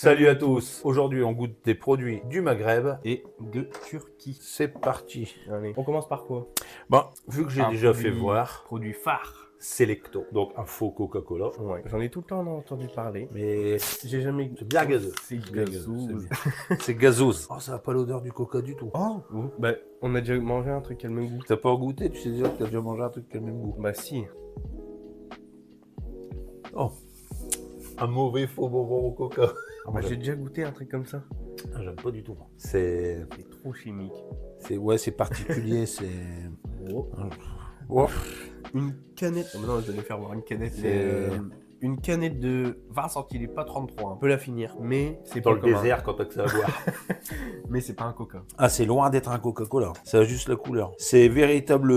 Salut à tous. Aujourd'hui, on goûte des produits du Maghreb. Et de Turquie. C'est parti. Allez, on commence par quoi? Bon, vu que j'ai Un déjà produit- fait voir, Produit phare. Selecto. Donc, un faux Coca-Cola. Ouais, j'en ai tout le temps entendu parler. Mais J'ai jamais. c'est bien gazeux. C'est bien gazou. c'est bien. C'est gazeuse. Oh, ça n'a pas l'odeur du Coca du tout. Oh, bah, on a déjà mangé un truc qui a le même goût. T'as pas goûté? Tu sais déjà que t'as déjà mangé un truc qui a le même goût. Bah, si. Oh, un mauvais faux bonbon au Coca. Bah, j'ai déjà goûté un truc comme ça. Ah, j'aime pas du tout. C'est trop chimique. c'est particulier. C'est Oh. oh. Une canette. Oh, non, je vais faire voir une canette. C'est- Une canette de 20 centilitres, pas 33. On peut la finir, mais c'est Dans pas le comme désert quand t'as que ça à boire. Mais c'est pas un coca. Ah, c'est loin d'être un Coca-Cola. Ça a juste la couleur. C'est véritable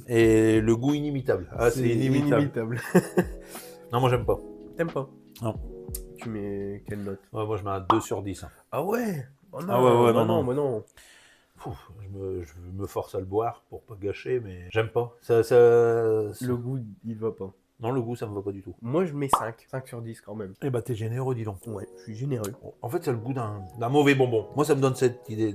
et le goût inimitable. Ah, c'est inimitable. Non, moi j'aime pas. T'aimes pas? Non. Tu mets quelle note? Ouais, moi je mets un 2 sur 10. Ah ouais? Oh non, Ah ouais, bah non. bah non. Pouf, je me force à le boire pour pas gâcher, mais j'aime pas. Ça... Le goût, il va pas. Non, le goût, ça me va pas du tout. Moi, je mets 5. 5 sur 10 quand même. Eh bah, t'es généreux, dis donc. Ouais, je suis généreux. En fait, c'est le goût d'un mauvais bonbon. Moi, ça me donne cette idée.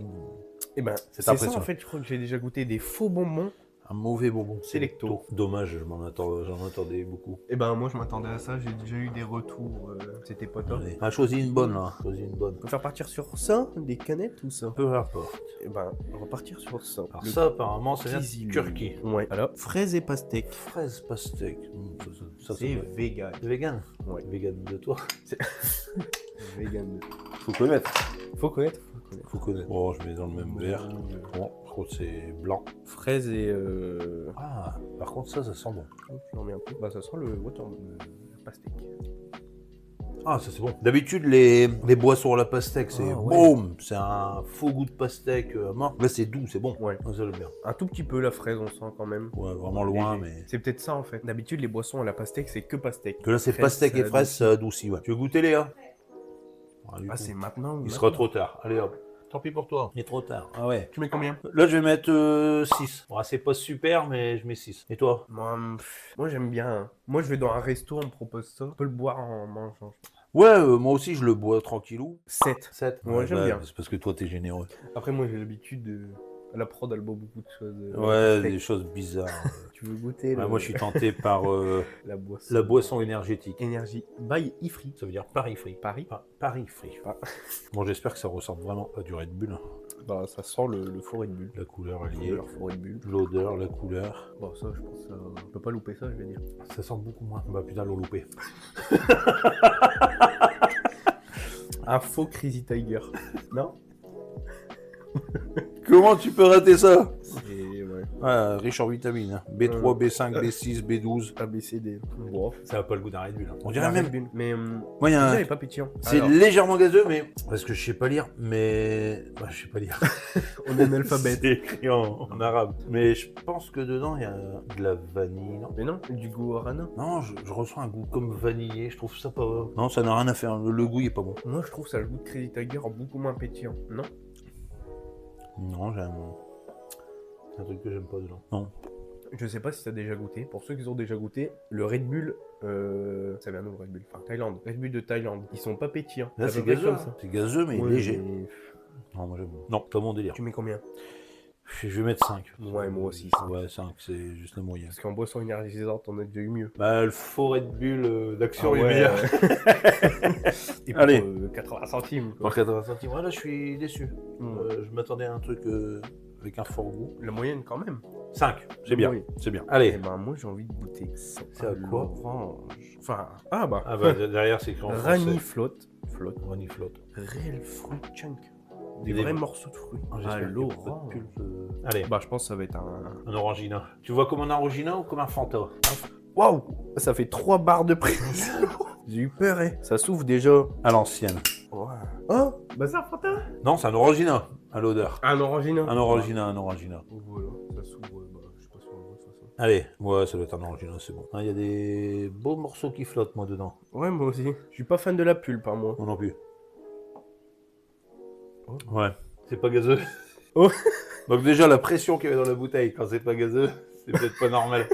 Et ben, Cette c'est ça impression. en fait, je crois que j'ai déjà goûté des faux bonbons. Un mauvais bonbon. Selecto. Dommage, j'en attendais beaucoup. Et ben, moi, je m'attendais à ça. J'ai déjà eu des retours. C'était pas top. Allez. Ah, choisis une bonne, là. Choisis une bonne. On peut faire partir sur ça, des canettes ou ça? Peu importe. Et ben, on va partir sur ça. Alors Le ça, apparemment, ça vient de Kizil. Turquie. Ouais. Alors, fraises et pastèques. Fraise pastèque. Ça C'est doit être- vegan. Vegan. Ouais. Vegan de toi. Vegan. Faut connaître. Faut connaître. Faut connaître. Bon, je mets dans le même verre. Bon, je crois que c'est blanc. Fraises et. Ah, par contre, ça sent bon. Je l'en mets un peu. Bah, ça sent le watermelon. Le pastèque. Ah, ça c'est bon. D'habitude, les boissons à la pastèque, c'est Ah, ouais. boum, c'est un faux goût de pastèque mort. Là, c'est doux, c'est bon. Ouais. Ah, ça j'aime bien. Un tout petit peu la fraise, on sent quand même. Ouais, vraiment loin, Léger. mais. C'est peut-être ça en fait. D'habitude, les boissons à la pastèque, c'est que pastèque. Que là, c'est Fraise, pastèque et ça fraise, adoucit. ça adoucit, ouais. Tu veux goûter, Léa? Du Ah, coup, c'est maintenant ou il maintenant sera trop tard. Allez hop. Tant pis pour toi. Il est trop tard. Ah ouais. Tu mets combien? Là, je vais mettre 6. Bon, c'est pas super, mais je mets 6. Et toi? Moi j'aime bien. Hein. Moi, je vais dans un resto, on me propose ça. On peut le boire en mangeant. Ouais, moi aussi, je le bois tranquillou. 7. 7. Ouais, j'aime bien. C'est parce que toi, t'es généreux. Après, moi, j'ai l'habitude de. À la prod, elle boit beaucoup de choses. Ouais, pastèque. des choses bizarres. Tu veux goûter Ouais, moi, je suis tenté par la boisson. la boisson énergétique. Énergie by Ifri. Ça veut dire Paris Free. Paris. Paris Free. Ah. Bon, j'espère que ça ressemble vraiment à du Red Bull. Bah, ça sent le faux Red Bull. La couleur alliée, Couleur faux Red Bull. l'odeur, la couleur. Bon, ça, je pense. On peut pas louper ça, je vais dire. Ça sent beaucoup moins. Bah putain, l'ont loupé. Un faux Crazy Tiger. Non? Comment tu peux rater ça? Et ouais. Ouais, riche en vitamines. Hein. B3, B5, B6, B12. ABCD. Wow. Ça n'a pas le goût d'un Red Bull. Hein. On La dirait même. Red Bull. Mais Moi, il y a ça un- n'est pas pétillant. C'est Alors, légèrement gazeux, mais. Parce que je sais pas lire, mais. Bah, je sais pas lire. on est analphabète. C'est écrit en arabe. Mais je pense que dedans, il y a de la vanille, non? Mais non, du guarana. Non, je ressens un goût comme vanillé. Je trouve ça pas. Non, ça n'a rien à faire. Le goût, il est pas bon. Moi, je trouve ça le goût de Crazy Tiger beaucoup moins pétillant. Non? Non, j'aime. C'est un truc que j'aime pas dedans. Non. Je sais pas si t'as déjà goûté. Pour ceux qui ont déjà goûté, le Red Bull, ça vient d'où le Red Bull? Enfin, Thaïlande. Red Bull de Thaïlande. Ils sont pas pétillants. Là, Ça c'est peut pas être gazeux. comme ça. Hein. C'est gazeux, mais Ouais, léger. mais- Non, moi j'aime. Non, pas mon délire. Tu mets combien? Je vais mettre 5. Ouais, moi aussi, 5. Ouais, 5, c'est juste la moyenne. Parce qu'en boisson énergisante, on a déjà eu mieux. Bah, le faux Red Bull d'action Ah est ouais. meilleur. Et pour, Allez. 80 centimes. quoi. Pour 80 centimes. Ouais, là, je suis déçu. Mm. Je m'attendais à un truc avec un fort goût. La moyenne quand même. 5, c'est bien. Oui. C'est bien. Eh Allez. ben moi j'ai envie de goûter. C'est à quoi? l'orange. Enfin, ah bah. Ah bah, derrière, c'est écrit en français. Rani flotte. Rani flotte. Réel fruit chunk. Des Des- vrais morceaux de fruits. J'espère Ah, qu'il y a pas de l'orange. pulpe. Allez, Bah je pense que ça va être un. orangina. Tu vois comme un orangina ou comme un Fanta? Waouh. Ça fait 3 barres de prix. J'ai eu peur, hein. Ça s'ouvre déjà. À l'ancienne. Ouais. Oh, bah ça Fanta. Non, c'est un orangina à l'odeur. Un orangina. Un orangina, un orangina. Voilà, ça s'ouvre. Bah, je sais pas si on le voit de toute façon. Allez, ouais, ça doit être un orangina, c'est bon. Il y a des beaux morceaux qui flottent, moi, dedans. Ouais, moi aussi. Je suis pas fan de la pulpe, hein, moi. Moi non plus. Oh. Ouais, c'est pas gazeux. Oh. Donc déjà, la pression qu'il y avait dans la bouteille, quand c'est pas gazeux, c'est peut-être pas normal.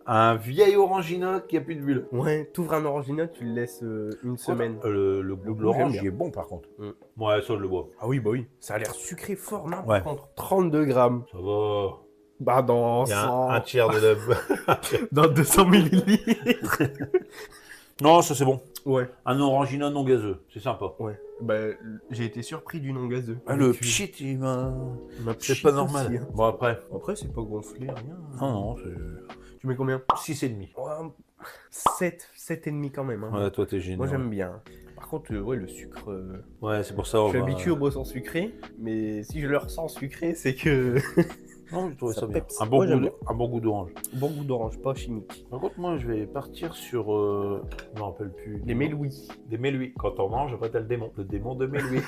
Un vieil Orangina qui a plus de bulles. Ouais, t'ouvres un Orangina, tu le laisses une semaine. Le goût de l'orange, il est bon par contre. Ouais, ça je le bois. Ah oui, bah oui. Ça a l'air sucré fort, non? Ouais. Par contre, 32 grammes. Ça va. Bah dans Il y a 100... un tiers de la... dans 200 millilitres. Non, ça c'est bon. Ouais. Un Orangina non gazeux, c'est sympa. Ouais. Bah, j'ai été surpris du non gazeux. Ah, le pchit, il m'a... C'est pas normal. Aussi, hein. Bon, après. Après, c'est pas gonflé, rien. Non, non, c'est... Tu mets combien? 6,5. Ouais, 7,5 quand même. Hein. Ouais, toi t'es génial. Moi j'aime bien. Par contre, ouais, le sucre. Ouais, c'est pour ça. Je suis habitué aux boissons sucrées, mais si je le ressens sucré, c'est que. Non, je trouvais ça bien. peps. Un bon, Ouais, un bon goût d'orange. Bon goût d'orange, pas chimique. Par contre, moi je vais partir sur. Je me rappelle plus. Les mélouis. Des mélouis. Quand on mange, après t'as le démon. Le démon de mélouis.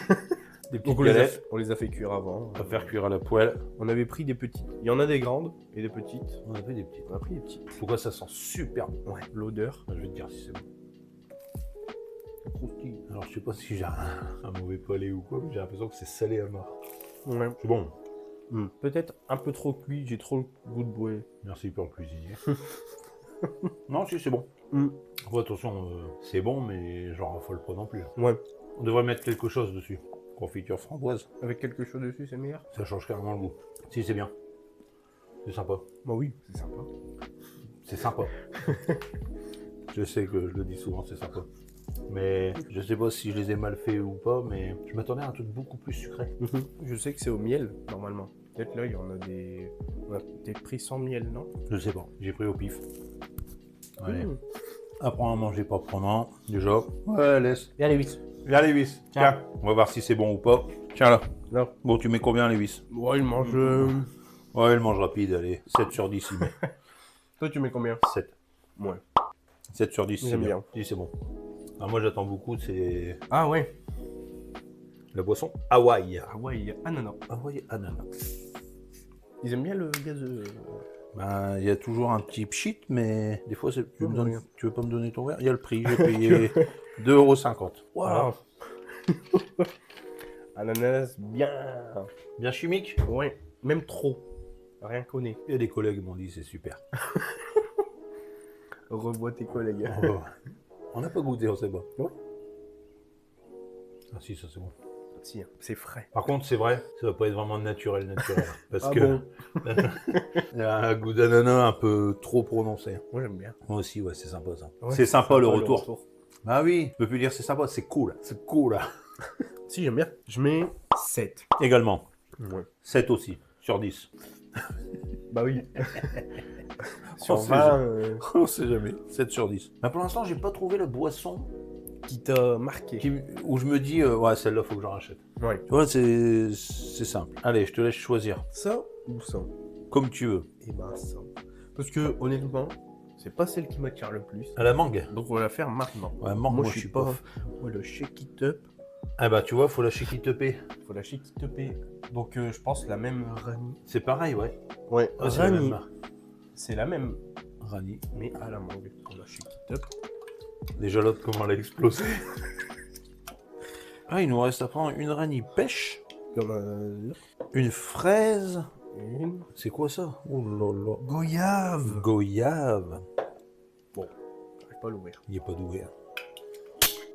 Des petites Donc galettes. on les a fait cuire avant. À faire cuire à la poêle. On avait pris des petites. Il y en a des grandes et des petites. On a pris des petites. On a pris des petites. Pourquoi ça sent super bon. Ouais. L'odeur. Je vais te dire si c'est bon. Alors je sais pas si j'ai un mauvais palais ou quoi, mais j'ai l'impression que c'est salé à mort. Ouais. C'est bon. Peut-être un peu trop cuit, j'ai trop le goût de bouée. Merci pour le cuisinier. Non, si c'est bon. Après, attention, c'est bon, mais j'en raffole pas non plus. Ouais. On devrait mettre quelque chose dessus. Confiture framboise. Avec quelque chose dessus, c'est meilleur? Ça change carrément le goût. Si, c'est bien. C'est sympa. Bah oui, c'est sympa. C'est sympa. Je sais que je le dis souvent, c'est sympa. Mais je sais pas si je les ai mal faits ou pas, mais je m'attendais à un truc beaucoup plus sucré. Je sais que c'est au miel, normalement. Peut-être là, il y en a des... On a peut-être pris sans miel, non? Je sais pas. J'ai pris au pif. Allez. Apprends à manger proprement, déjà. Ouais, laisse. Viens les 8. Viens les 8. Tiens, on va voir si c'est bon ou pas. Tiens là. Non. Bon, tu mets combien les 8? Ouais, il mange... Ouais, il mange rapide, allez. 7 sur 10, il met. Toi, tu mets combien? 7. Ouais. 7 sur 10, c'est J'aime bien. bien. 10, c'est bon. Alors moi, j'attends beaucoup, c'est Ah ouais. la boisson Hawaï. Ah ouais, il y a ananas. Hawaï ananas. Ils aiment bien le gazeux. Ben, il y a toujours un petit pchit, mais des fois, tu veux pas me donner ton verre? Il y a le prix, j'ai payé 2,50 €. Waouh. Ananas, bien. Bien chimique. Ouais, même trop. Rien qu'on est. Il y a des collègues qui m'ont dit c'est super. Revois tes collègues. On n'a pas goûté, on sait pas. Ouais. Ah si, ça c'est bon. Si, c'est frais. Par contre, c'est vrai, ça va pas être vraiment naturel. Parce Ah que bon. il y a un goût d'ananas un peu trop prononcé. Moi, j'aime bien. Moi aussi, ouais, c'est sympa ça. Ouais, c'est sympa le retour. Bah oui, je peux plus dire c'est sympa, c'est cool. C'est cool. Si, j'aime bien. Je mets 7. Également. Ouais. 7 aussi, sur 10. Bah oui. On Sur sait 20, On sait jamais. 7 sur 10. Mais pour l'instant, j'ai pas trouvé la boisson qui t'a marqué. où je me dis, ouais, celle-là, faut que j'en rachète. Ouais. Tu vois, c'est simple. Allez, je te laisse choisir. Ça ou ça? Comme tu veux. Et ben ça. Parce que, honnêtement, c'est pas celle qui m'attire le plus. À la mangue. Donc, on va la faire maintenant. Ouais, mangue, moi, je suis pas. Ouais, le shake it up. Ah bah, tu vois, faut la shake it upper. Faut la shake it up. Donc, je pense la même Rani. C'est pareil, ouais. Ouais, Ah, c'est la Rani. même. C'est la même, Rani. mais à la mangue. On la shake it up. Déjà l'autre, comment elle a explosé. Ah, il nous reste à prendre une Rani pêche, Il y en a là. une fraise. Une. C'est quoi ça? Oh là là. Goyave. Goyave. Bon, j'arrive pas à l'ouvrir. Il n'est pas d'ouvert.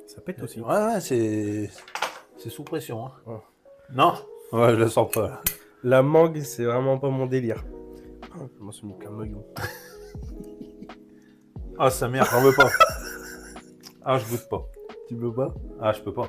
Ça pète aussi. Ouais, c'est sous pression. Hein. Oh. Non? Ouais, je la sens pas. Là. La mangue, c'est vraiment pas mon délire. Oh, je m'en suis mis qu'un noyau. Ah, sa mère, j'en veux pas. Ah, je goûte pas. Tu veux pas? Ah, je peux pas.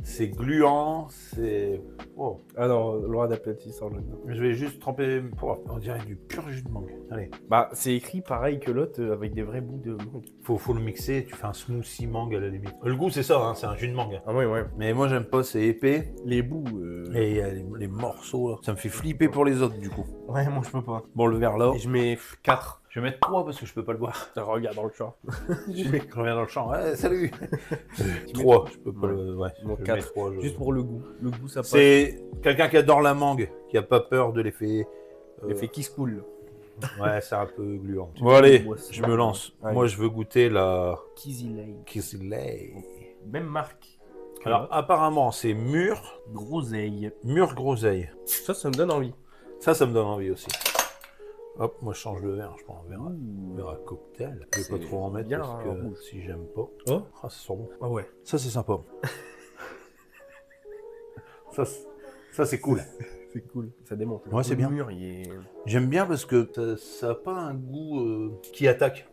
C'est gluant, c'est... Oh. Ah non, loin d'aplatissant le nom. Je vais juste tremper... On dirait du pur jus de mangue. Allez. Bah, c'est écrit pareil que l'autre, avec des vrais bouts de mangue. Faut le mixer, tu fais un smoothie mangue à la limite. Le goût, c'est ça, hein, c'est un jus de mangue. Ah ouais, ouais. Mais moi, j'aime pas, c'est épais. Les bouts... Et il y a les morceaux, là. Ça me fait flipper pour les autres, du coup. Ouais, moi je peux pas. Bon, le verre, là. Et je mets 4. Je vais mettre 3 parce que je peux pas le boire. Regarde dans le champ. Je reviens dans le champ. Ouais, salut. 3, je peux pas le... Ouais, Bon, je 4. mets 3, Juste pour le goût. Le goût, ça passe. C'est quelqu'un qui adore la mangue, qui a pas peur de l'effet... L'effet qui se coule. Ouais, c'est un peu gluant. Bon, allez, boisson. je me lance. Allez. Moi, je veux goûter la... Kizilei. Kizilei. Même marque. Alors, apparemment, c'est mûr Groseille. groseille. Ça me donne envie. Ça me donne envie aussi. Hop, moi je change de verre, je prends un verre à cocktail. Je vais pas C'est trop en mettre bien parce que rouge. si j'aime pas. Oh, Ah, ça sent bon. ah ouais. Ça c'est sympa. ça c'est cool. C'est cool. Ça démonte. Ouais, c'est bien. Le mur, il est... J'aime bien parce que ça a pas un goût qui attaque.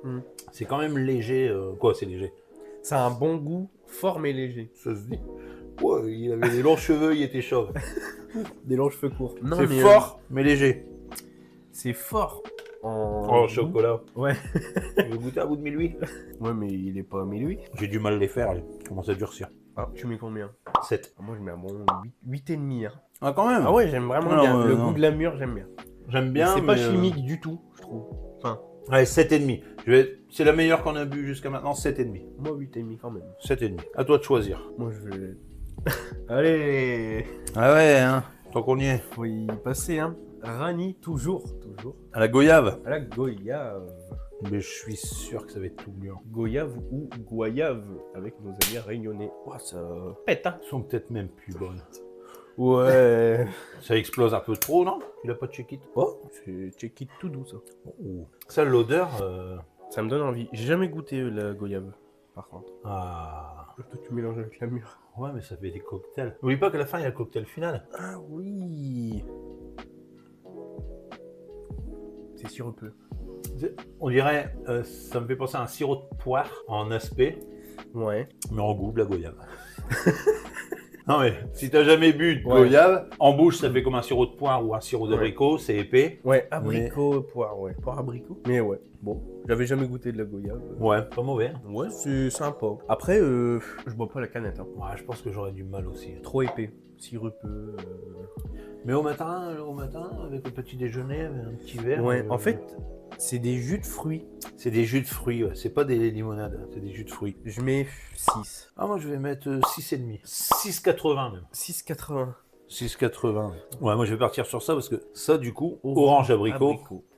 Mm. C'est quand même léger. Quoi, c'est léger? Ça a un bon goût, fort mais léger. Ça se dit. Ouais, il avait des longs cheveux, il était chauve. Des longs cheveux courts. Non, C'est mais, fort, mais léger. c'est fort en... Oh, goût. chocolat. Ouais. Tu veux goûter un bout de minuit? Ouais, mais il est pas lui. J'ai du mal à les faire, ils commencent à durcir. Ah, tu mets combien? 7. Moi, je mets un bon 8,5. Hein. Ah, quand même. Ah ouais, j'aime vraiment Non, bien. Le non. goût de la mûre, j'aime bien. J'aime bien. C'est pas mais, chimique du tout, je trouve. Enfin, Ouais, 7,5. C'est la meilleure qu'on a bu jusqu'à maintenant, 7,5. moi, 8,5 quand même. 7,5. À toi de choisir. Moi, je vais... Allez, Ah ouais, hein. Tant qu'on y est. faut y passer, hein. Rani, toujours. À la goyave. À la goyave. Mais je suis sûr que ça va être tout mûr. Goyave ou goyave, avec nos amis réunionnais. Ouah, ça pète, hein. Ils sont peut-être même plus bonnes. Ouais. Ça explose un peu trop, non? Tu l'as pas check it? Oh, c'est check it tout doux, ça. Oh. Ça, l'odeur. Ça me donne envie. J'ai jamais goûté la goyave, par contre. Ah. Toi, tu mélanges avec la mûre. Ouais, mais ça fait des cocktails. N'oublie pas qu'à la fin, il y a le cocktail final. Ah oui. C'est sirupeux. On dirait, ça me fait penser à un sirop de poire en aspect, Ouais. mais en goût de la goyave. Non mais, si t'as jamais bu de Ouais. goyave, en bouche ça fait comme un sirop de poire ou un sirop d'abricot, c'est épais. Ouais, abricot, poire, ouais. Poire, abricot. Mais ouais, bon. J'avais jamais goûté de la goyave. Ouais, pas mauvais. Ouais, c'est sympa. Après, je bois pas la canette, hein. Ouais, je pense que j'aurais du mal aussi. Trop épais. Sirupeux. Mais au matin, avec le petit déjeuner, avec un petit verre. Ouais, en fait, c'est des jus de fruits. c'est des jus de fruits, ouais. C'est pas des limonades, c'est des jus de fruits. Je mets 6. Ah, moi je vais mettre 6,5. 6,80 même. 6,80. 6,80. Ouais, moi je vais partir sur ça parce que ça, du coup, orange abricot.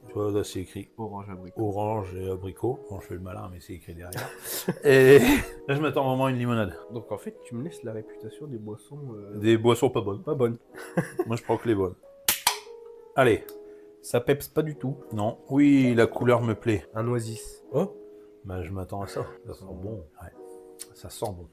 Tu vois, là c'est écrit Orange abricot. orange et abricot. Bon, je fais le malin, mais c'est écrit derrière. Et là, je m'attends vraiment à une limonade. Donc en fait, tu me laisses la réputation des boissons Des boissons pas bonnes. pas bonnes. Moi, je prends que les bonnes. Allez. Ça peps pas du tout. Non. Oui, la couleur me plaît. Un oasis. Oh. Bah, je m'attends à ça. Ça sent bon. Ouais. Ça sent bon.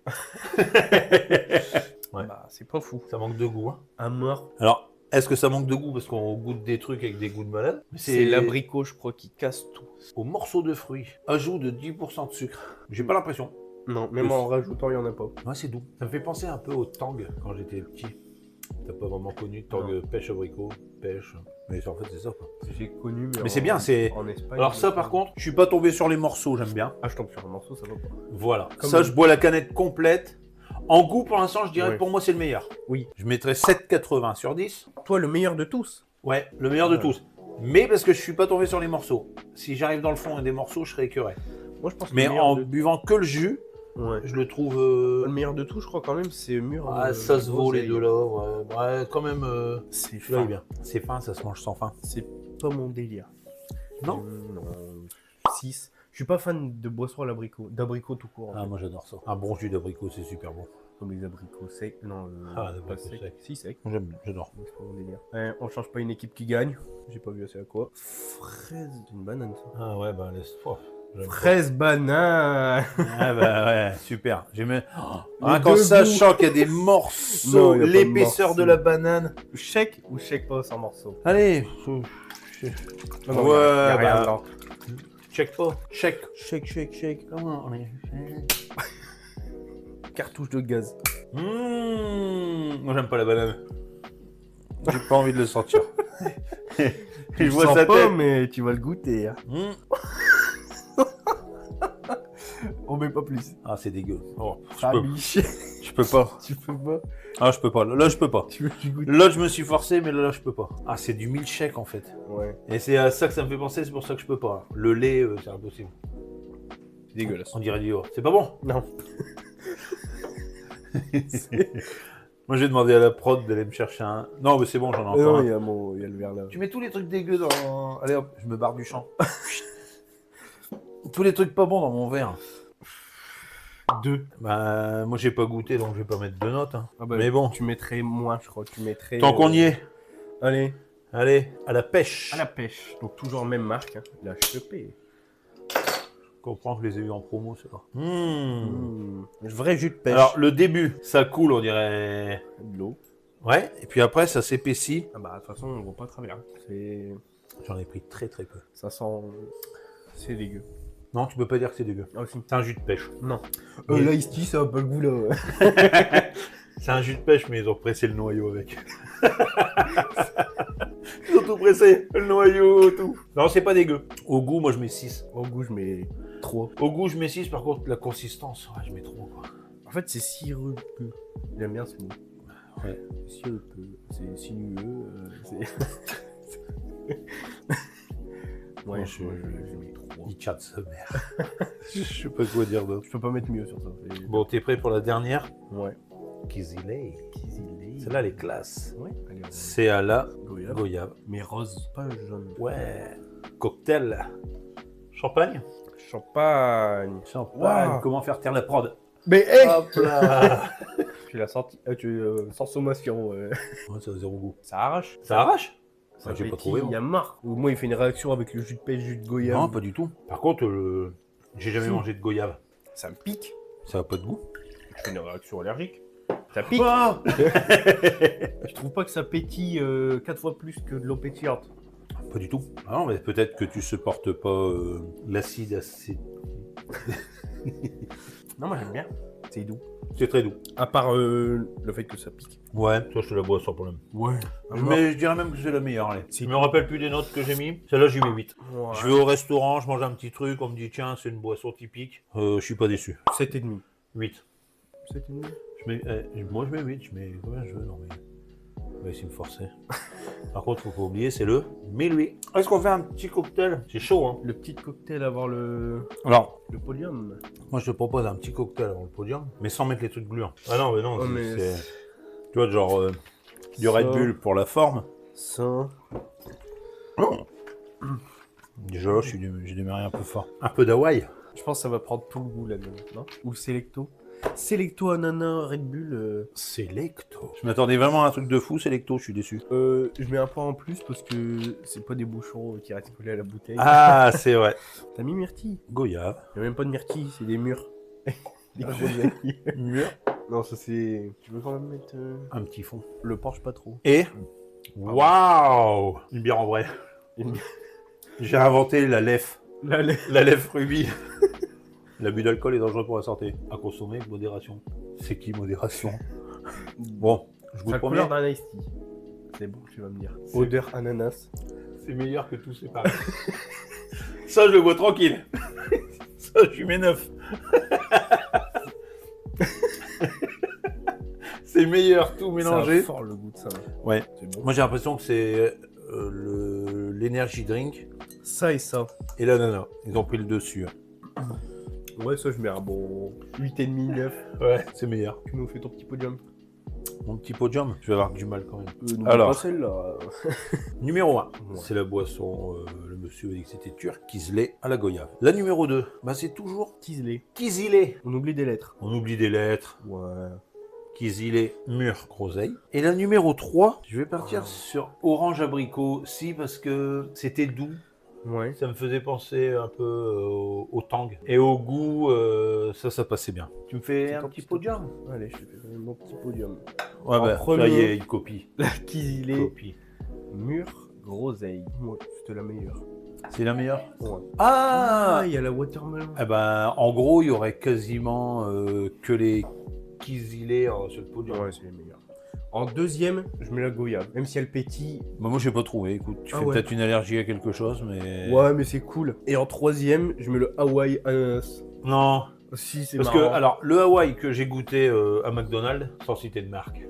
Ouais. Bah, c'est pas fou. Ça manque de goût. Hein. Un mort. Alors, est-ce que ça manque de goût parce qu'on goûte des trucs avec des goûts de malade? C'est l'abricot, je crois, qui casse tout. Au morceau de fruits. Ajout de 10% de sucre. J'ai pas l'impression. Non, même en rajoutant, il y en a pas. Ouais, c'est doux. Ça me fait penser un peu au tang quand j'étais petit. T'as pas vraiment connu tang pêche abricot, pêche. Mais en fait, c'est ça quoi. J'ai connu, Mais c'est bien, c'est. En Espagne. Alors, ça par contre, je suis pas tombé sur les morceaux, j'aime bien. Ah, je tombe sur un morceau, ça va pas. Voilà. Comme ça, le- je bois la canette complète. En goût, pour l'instant, je dirais Ouais. pour moi, c'est le meilleur. Oui. Je mettrais 7,80 sur 10. Toi, le meilleur de tous. Ouais, le meilleur de Ouais. tous. Mais parce que je suis pas tombé sur les morceaux. Si j'arrive dans le fond et des morceaux, je serais écœuré. Moi, je pense que Mais le meilleur en de... buvant que le jus, Ouais. je le trouve. Le meilleur de tout, je crois quand même, c'est mûr. Ah, ça se vaut les groseille. deux là. Ouais, ouais, quand même. C'est Celui-là est fin. bien. C'est fin, ça se mange sans fin. C'est pas mon délire. Non. Non. 6. Je suis pas fan de boissons à l'abricot. D'abricot tout court. En Ah, fait. moi j'adore ça. Un bon jus d'abricot, c'est super bon. Comme les abricots secs. Non, Ah, pas d'abricot secs. sec. Si, secs. J'aime, j'adore. C'est pas mon délire. On change pas une équipe qui gagne. J'ai pas vu assez à quoi. Fraise. C'est une banane ça. Ah ouais, bah laisse-toi. J'aime pas. Fraise banane. Ah bah ouais, super. J'aime. Les Rien qu'en deux sachant qu'il y a des morceaux, Non, il y a pas de l'épaisseur morceaux. de la banane. Chèque ou chèque pas sans morceau. Allez. Non, Ouais, y a rien bah. dedans. Check pas. Check. Chèque. Comment on est? Cartouche de gaz. Moi j'aime pas la banane. J'ai pas envie de le sentir. Je vois sens sa pas, tête. mais tu vas le goûter. Hein. Mmh. On met pas plus. Ah c'est dégueu. Oh, Rabiché. je peux pas. Tu peux pas. Ah je peux pas. Là je peux pas. Tu veux que tu goûtes. Là je me suis forcé mais là je peux pas. Ah c'est du milkshake en fait. Ouais. Et c'est à ça que ça me fait penser, c'est pour ça que je peux pas. Le lait c'est impossible. C'est dégueulasse. On dirait du yaourt. C'est pas bon. Non. Moi j'ai demandé à la prod d'aller me chercher un. Non mais c'est bon j'en ai encore Non, un. il y a le verre là. Tu mets tous les trucs dégueux dans. Allez hop, je me barre du champ. Tous les trucs pas bons dans mon verre. 2. Bah moi j'ai pas goûté donc je vais pas mettre de notes. Hein. Ah bah, Mais bon. Tu mettrais moins, je crois. Tu mettrais. Tant qu'on y est. Allez. Allez, à la pêche. À la pêche. Donc toujours même marque, hein. La Chepé. Je comprends que je les ai eu en promo, c'est pas. Vrai jus de pêche. Alors, le début, ça coule, on dirait. De l'eau. Ouais, et puis après, ça s'épaissit. Ah bah de toute façon on voit pas à travers. C'est. J'en ai pris très très peu. Ça sent. C'est dégueu. Non, tu peux pas dire que c'est dégueu. Ah aussi. C'est un jus de pêche. Non. Mais- Là ici ça a pas le goût là. C'est un jus de pêche, mais ils ont pressé le noyau avec. Ils ont tout pressé, le noyau, tout. Non, c'est pas dégueu. Au goût, moi, je mets 6. Au goût je mets 3. Au goût, je mets 6, par contre, la consistance, ouais, je mets 3, quoi. En fait c'est sirupeux. J'aime bien ce mot. Ouais. Sirupeux. C'est sinueux. Ouais, je mets 3. Il chatte sa mère. Je sais pas quoi dire d'autre. Je peux pas mettre mieux sur ça. Bon, t'es prêt pour la dernière? Ouais. Kizile. Kizile. Celle-là, elle est classe. Ouais. Allez, on va. C'est à la Goyave. goyave. Mais rose, pas jaune. Ouais. Cocktail. Champagne? Champagne. Champagne. Wow. Comment faire taire la prod? Mais hey Hop là. Tu l'as sorti. Sans sommation. Ouais, ça a zéro goût. Ça arrache. Ça arrache? Ça j'ai pas pétille, trouvé. Il y a marre. Ou moi, il fait une réaction avec le jus de pêche, jus de goyave. Non, pas du tout. Par contre, j'ai jamais mangé de goyave. Ça me pique. Ça a pas de goût. Je fais une réaction allergique. Ça pique. Ah Je trouve pas que ça pétille 4 fois plus que de l'eau pétillante. Pas du tout. Ah non, mais peut-être que tu supportes pas l'acide assez. Non, moi j'aime bien. C'est doux. C'est très doux. À part le fait que ça pique. Ouais, toi je te la bois sans problème. Ouais. Mais je dirais même que c'est la meilleure, allez. C'est- Je me rappelle plus des notes que j'ai mis. Celle-là, j'y mets 8. Je vais au restaurant, je mange un petit truc, on me dit tiens, c'est une boisson typique. Je suis pas déçu. 7,5. 8. 7,5. Moi je mets 8, je mets combien je veux, non mais. On va essayer de me forcer. Par contre, faut pas oublier, c'est le 1008. Est-ce qu'on fait un petit cocktail? C'est chaud, hein. Le petit cocktail avant le Alors, podium. moi je te propose un petit cocktail avant le podium, mais sans mettre les trucs gluants. Ah non, mais non, Oh, mais c'est. Tu vois, genre du Red Bull pour la forme. Ça. Déjà là, j'ai démarré un peu fort. Un peu d'Hawaï. Je pense que ça va prendre tout le goût là-dedans, non? Ou le Selecto. Selecto ananas Red Bull. Selecto. Je m'attendais vraiment à un truc de fou, Selecto, je suis déçu. Je mets un point en plus parce que c'est pas des bouchons qui restent collés à la bouteille. Ah, c'est vrai. T'as mis myrtille? Goyave. Il n'y a même pas de myrtille, c'est des murs. Des groseilles. Mûr. Non, ça c'est. Tu veux quand même mettre Un petit fond. le penche pas trop. Et. Waouh! Une bière en vrai. Une bière. J'ai inventé la lef. La lait. La lef rubis. L'abus d'alcool est dangereux pour la santé. À consommer avec modération. C'est qui modération? Bon, je goûte La premier. couleur d'un iced tea. C'est bon, tu vas me dire. Odeur ananas. C'est meilleur que tout séparé. Ça, je le bois tranquille. Ça, je lui mets 9. C'est meilleur, tout mélangé. C'est fort le goût de ça. Ouais. C'est bon. Moi, j'ai l'impression que c'est l'énergie drink Ça et ça. et l'ananas. Ils ont pris le dessus. Ouais, ça je mets un bon 8,5, 9. Ouais, c'est meilleur. Tu nous fais ton petit podium. Mon petit podium, je vais avoir du mal quand même. Non, Alors. pas celle-là. Numéro 1, Ouais. c'est la boisson, le monsieur a dit que c'était turc, Kizile à la goyave. La numéro 2, bah c'est toujours Tiselé. Kizile. On oublie des lettres. On oublie des lettres. Ouais. Kizile, mûr, groseille. Et la numéro 3, je vais partir sur orange abricot. Si, parce que c'était doux. Ouais. Ça me faisait penser un peu au tang. Et au goût, ça passait bien. Tu me fais C'est un ton petit petit podium? Allez, je te fais mon petit podium. Ouais, En bah, premier. ça y est, il copie. La Kizilé. Copie. Mûr, groseille. Ouais, c'était la meilleure. C'est la meilleure? Ouais. Ah, il y a la watermelon. Eh ben, en gros, il y aurait quasiment que les Kizile sur le podium. Ouais, c'est les meilleurs. En deuxième, je mets la goyave. Même si elle pétille. Bah, moi, j'ai pas trouvé. Écoute, tu Ah fais ouais. peut-être une allergie à quelque chose, mais. Ouais, mais c'est cool. Et en troisième, je mets le Hawaii ananas. Non. Si, c'est Parce marrant. que, alors, le Hawaï que j'ai goûté à McDonald's, sans citer de marque,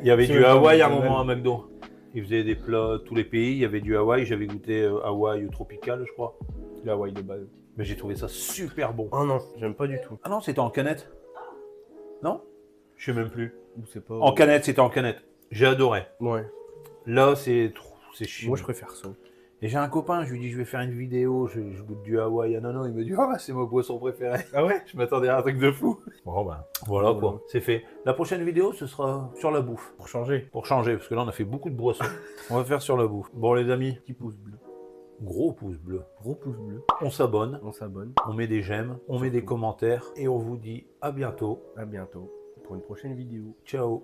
il y avait C'est du même pas Hawaï à un McDonald's. moment à McDo. Ils faisaient des plats tous les pays. Il y avait du Hawaï. J'avais goûté Hawaï tropical, je crois. Le Hawaii de base. Mais j'ai trouvé ça super bon. Oh non, j'aime pas du tout. Ah non, c'était en canette. Non? Je sais même plus. Ou c'est pas. En canette, c'était en canette. J'ai adoré. Ouais. Là, c'est chiant. Moi, je préfère ça. Et j'ai un copain, je lui dis je vais faire une vidéo, je goûte du Hawaï. Ah non, il me dit ah c'est ma boisson préférée. Ah ouais? Je m'attendais à un truc de fou. Bon ben, voilà Bon, quoi, c'est fait. La prochaine vidéo, ce sera sur la bouffe. Pour changer. Pour changer, parce que là on a fait beaucoup de boissons. On va faire sur la bouffe. Bon les amis, Petit pouce bleu. gros pouce bleu. Gros pouce bleu. On s'abonne, On s'abonne. on met des j'aime, on met des commentaires et on vous dit à bientôt. À bientôt pour une prochaine vidéo. Ciao.